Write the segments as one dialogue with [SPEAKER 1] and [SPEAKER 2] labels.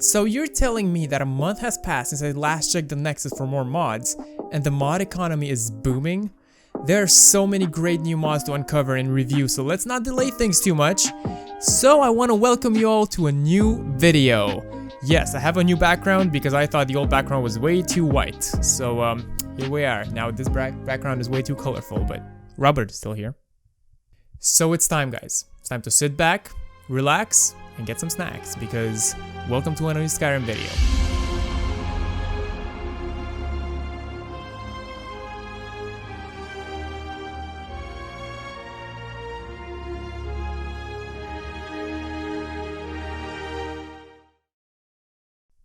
[SPEAKER 1] So you're telling me that a month has passed since I last checked the Nexus for more mods, and the mod economy is booming? There are so many great new mods to uncover and review, so let's not delay things too much. So I want to welcome you all to a new video. Yes, I have a new background because I thought the old background was way too white. So here we are. Now this background is way too colorful, but Robert is still here. So it's time, guys. It's time to sit back, relax, and get some snacks because welcome to a new Skyrim video.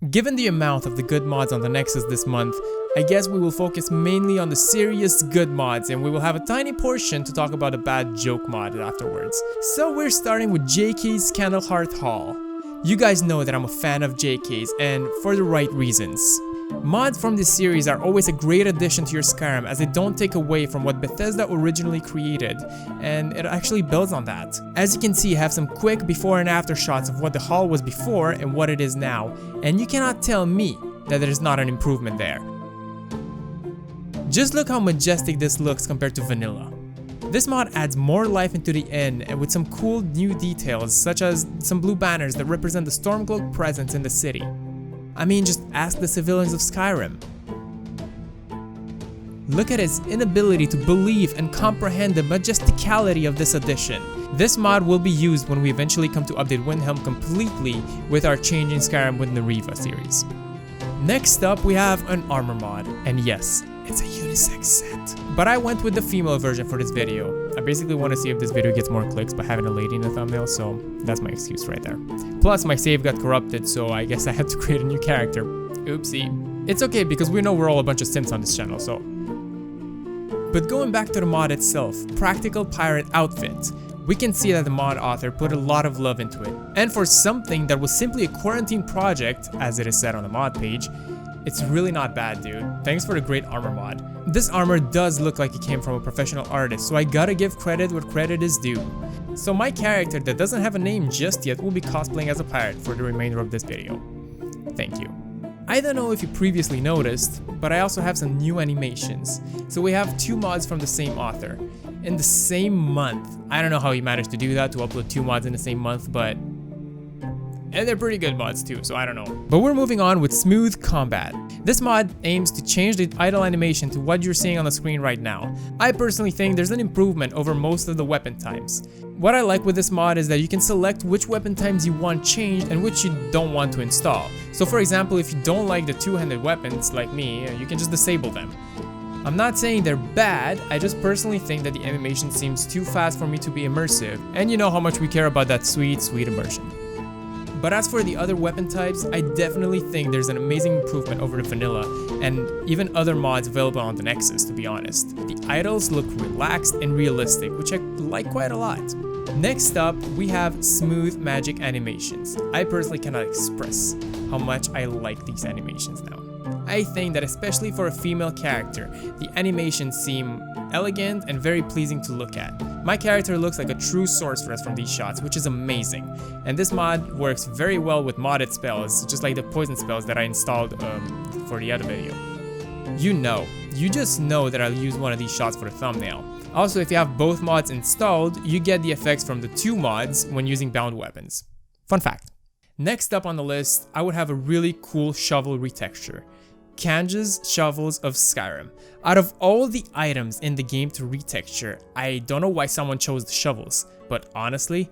[SPEAKER 1] Given the amount of the good mods on the Nexus this month, I guess we will focus mainly on the serious good mods and we will have a tiny portion to talk about a bad joke mod afterwards. So we're starting with JK's Candlehearth Hall. You guys know that I'm a fan of JK's and for the right reasons. Mods from this series are always a great addition to your Skyrim as they don't take away from what Bethesda originally created, and it actually builds on that. As you can see, I have some quick before and after shots of what the hall was before and what it is now, and you cannot tell me that there's not an improvement there. Just look how majestic this looks compared to vanilla. This mod adds more life into the inn and with some cool new details such as some blue banners that represent the Stormcloak presence in the city. I mean, just ask the civilians of Skyrim. Look at his inability to believe and comprehend the majesticality of this addition. This mod will be used when we eventually come to update Windhelm completely with our Changing Skyrim with Nariva series. Next up, we have an armor mod, and yes, it's a unisex set. But I went with the female version for this video. I basically want to see if this video gets more clicks by having a lady in the thumbnail, so that's my excuse right there. Plus, my save got corrupted, so I guess I had to create a new character. Oopsie. It's okay because we know we're all a bunch of simps on this channel, so. But going back to the mod itself, Practical Pirate Outfit. We can see that the mod author put a lot of love into it. And for something that was simply a quarantine project, as it is said on the mod page, it's really not bad, dude. Thanks for the great armor mod. This armor does look like it came from a professional artist, so I gotta give credit where credit is due. So my character that doesn't have a name just yet will be cosplaying as a pirate for the remainder of this video. Thank you. I don't know if you previously noticed, but I also have some new animations. So we have two mods from the same author. In the same month. I don't know how he managed to do that, to upload two mods in the same month, but... And they're pretty good mods too, so I don't know. But we're moving on with Smooth Combat. This mod aims to change the idle animation to what you're seeing on the screen right now. I personally think there's an improvement over most of the weapon times. What I like with this mod is that you can select which weapon times you want changed and which you don't want to install. So for example, if you don't like the two-handed weapons like me, you can just disable them. I'm not saying they're bad, I just personally think that the animation seems too fast for me to be immersive, and you know how much we care about that sweet immersion. But as for the other weapon types, I definitely think there's an amazing improvement over the vanilla, and even other mods available on the Nexus, to be honest. The idols look relaxed and realistic, which I like quite a lot. Next up, we have smooth magic animations. I personally cannot express how much I like these animations now. I think that especially for a female character, the animations seem elegant and very pleasing to look at. My character looks like a true sorceress from these shots, which is amazing. And this mod works very well with modded spells, just like the poison spells that I installed for the other video. You just know that I'll use one of these shots for the thumbnail. Also, if you have both mods installed, you get the effects from the two mods when using bound weapons. Fun fact. Next up on the list, I would have a really cool shovel retexture. Kanjs Shovels of Skyrim. Out of all the items in the game to retexture, I don't know why someone chose the shovels, but honestly,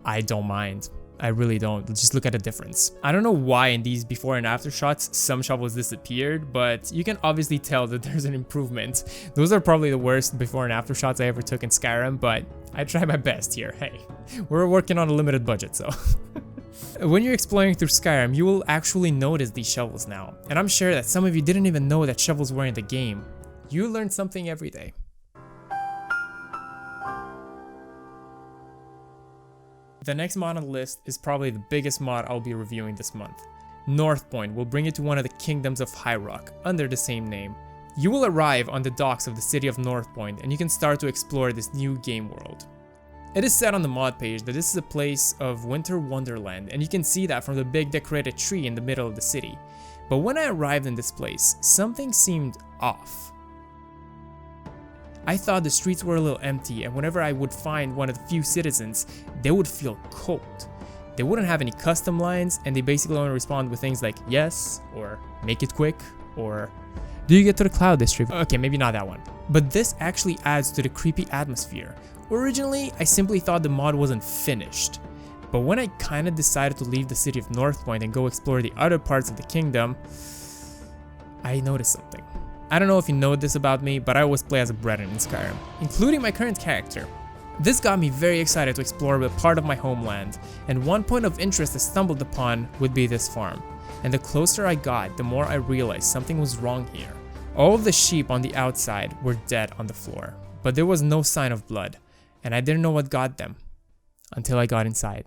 [SPEAKER 1] I don't mind. I really don't. Just look at the difference. I don't know why in these before and after shots some shovels disappeared, but you can obviously tell that there's an improvement. Those are probably the worst before and after shots I ever took in Skyrim, but I tried my best here. Hey, we're working on a limited budget, so... When you're exploring through Skyrim, you will actually notice these shovels now, and I'm sure that some of you didn't even know that shovels were in the game. You learn something every day. The next mod on the list is probably the biggest mod I'll be reviewing this month. Northpoint will bring you to one of the kingdoms of High Rock, under the same name. You will arrive on the docks of the city of Northpoint, and you can start to explore this new game world. It is said on the mod page that this is a place of winter wonderland, and you can see that from the big decorated tree in the middle of the city. But when I arrived in this place, something seemed off. I thought the streets were a little empty, and whenever I would find one of the few citizens, they would feel cold. They wouldn't have any custom lines, and they basically only respond with things like yes, or make it quick, or do you get to the Cloud District? Okay, maybe not that one. But this actually adds to the creepy atmosphere. Originally, I simply thought the mod wasn't finished. But when I kinda decided to leave the city of Northpoint and go explore the other parts of the kingdom, I noticed something. I don't know if you know this about me, but I always play as a Breton in Skyrim, including my current character. This got me very excited to explore a part of my homeland, and one point of interest I stumbled upon would be this farm. And the closer I got, the more I realized something was wrong here. All of the sheep on the outside were dead on the floor, but there was no sign of blood, and I didn't know what got them until I got inside.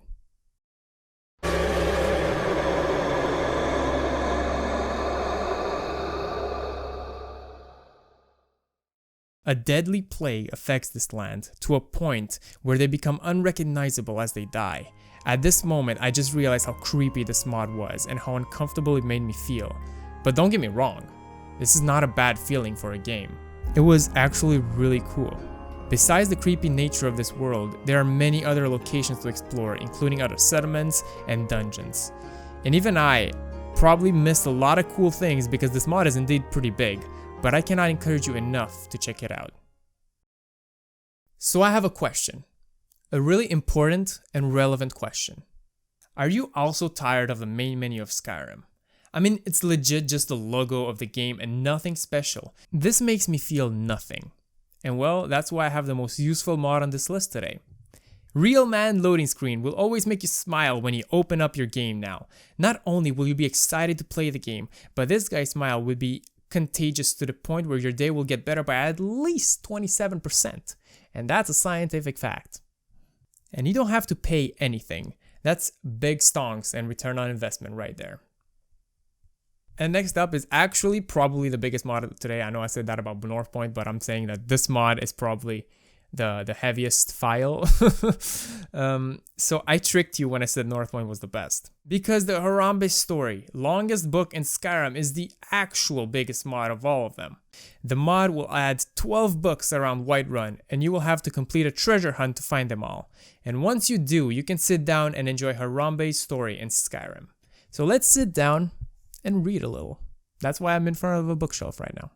[SPEAKER 1] A deadly plague affects this land to a point where they become unrecognizable as they die. At this moment, I just realized how creepy this mod was and how uncomfortable it made me feel. But don't get me wrong, this is not a bad feeling for a game. It was actually really cool. Besides the creepy nature of this world, there are many other locations to explore, including other settlements and dungeons. And even I probably missed a lot of cool things because this mod is indeed pretty big, but I cannot encourage you enough to check it out. So I have a question. A really important and relevant question. Are you also tired of the main menu of Skyrim? I mean, it's legit just the logo of the game and nothing special. This makes me feel nothing. And well, that's why I have the most useful mod on this list today. Real Man loading screen will always make you smile when you open up your game now. Not only will you be excited to play the game, but this guy's smile will be contagious to the point where your day will get better by at least 27%. And that's a scientific fact. And you don't have to pay anything. That's big stonks and return on investment right there. And next up is actually probably the biggest mod of today. I know I said that about Northpoint, but I'm saying that this mod is probably the heaviest file. So I tricked you when I said Northpoint was the best. Because the Harambe story, longest book in Skyrim, is the actual biggest mod of all of them. The mod will add 12 books around Whiterun, and you will have to complete a treasure hunt to find them all. And once you do, you can sit down and enjoy Harambe's story in Skyrim. So let's sit down and read a little. That's why I'm in front of a bookshelf right now,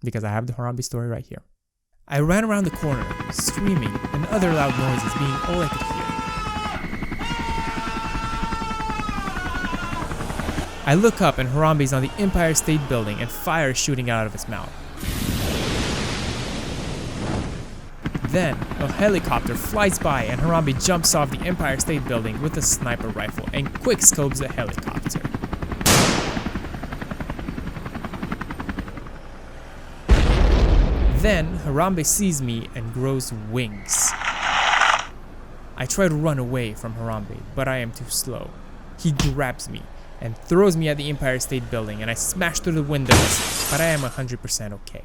[SPEAKER 1] because I have the Harambe story right here. I ran around the corner, screaming and other loud noises being all I could hear. I look up and Harambe's on the Empire State Building and fire is shooting out of his mouth. Then, a helicopter flies by and Harambe jumps off the Empire State Building with a sniper rifle and quickscopes the helicopter. Then, Harambe sees me and grows wings. I try to run away from Harambe, but I am too slow. He grabs me and throws me at the Empire State Building and I smash through the windows, but I am 100% okay.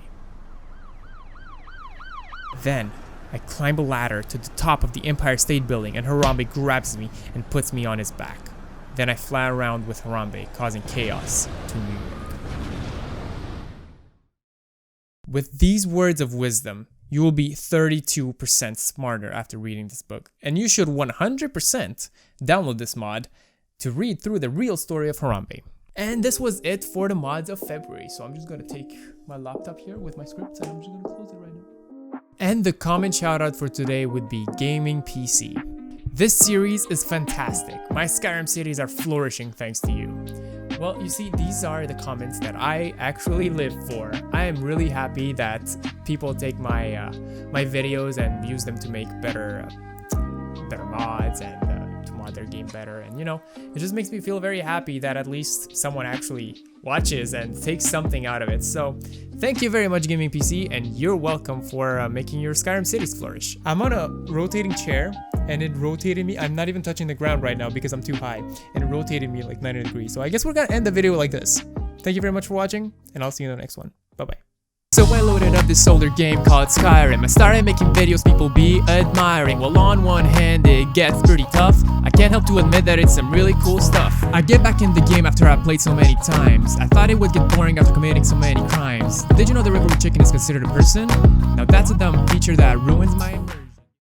[SPEAKER 1] Then, I climb a ladder to the top of the Empire State Building and Harambe grabs me and puts me on his back. Then I fly around with Harambe, causing chaos to New York. With these words of wisdom, you will be 32% smarter after reading this book, and you should 100% download this mod to read through the real story of Harambe. And this was it for the mods of February, so I'm just gonna take my laptop here with my scripts and I'm just gonna close it right now. And the comment shoutout for today would be Gaming PC. This series is fantastic. My Skyrim cities are flourishing thanks to you. Well, you see, these are the comments that I actually live for. I am really happy that people take my my videos and use them to make better mods and to mod their game better. And you know, it just makes me feel very happy that at least someone actually watches and takes something out of it. So thank you very much, Gaming PC, and you're welcome for making your Skyrim cities flourish. I'm on a rotating chair and it rotated me. I'm not even touching the ground right now because I'm too high, and it rotated me like 90 degrees. So I guess we're gonna end the video like this. Thank you very much for watching, and I'll see you in the next one. Bye bye. So I loaded up this older game called Skyrim. I started making videos people be admiring. Well, on one hand it gets pretty tough, I can't help to admit that it's some really cool stuff. I get back in the game after I played so many times. I thought it would get boring after committing so many crimes. Did you know the Ripple Chicken is considered a person? Now that's a dumb feature that ruins my immersion.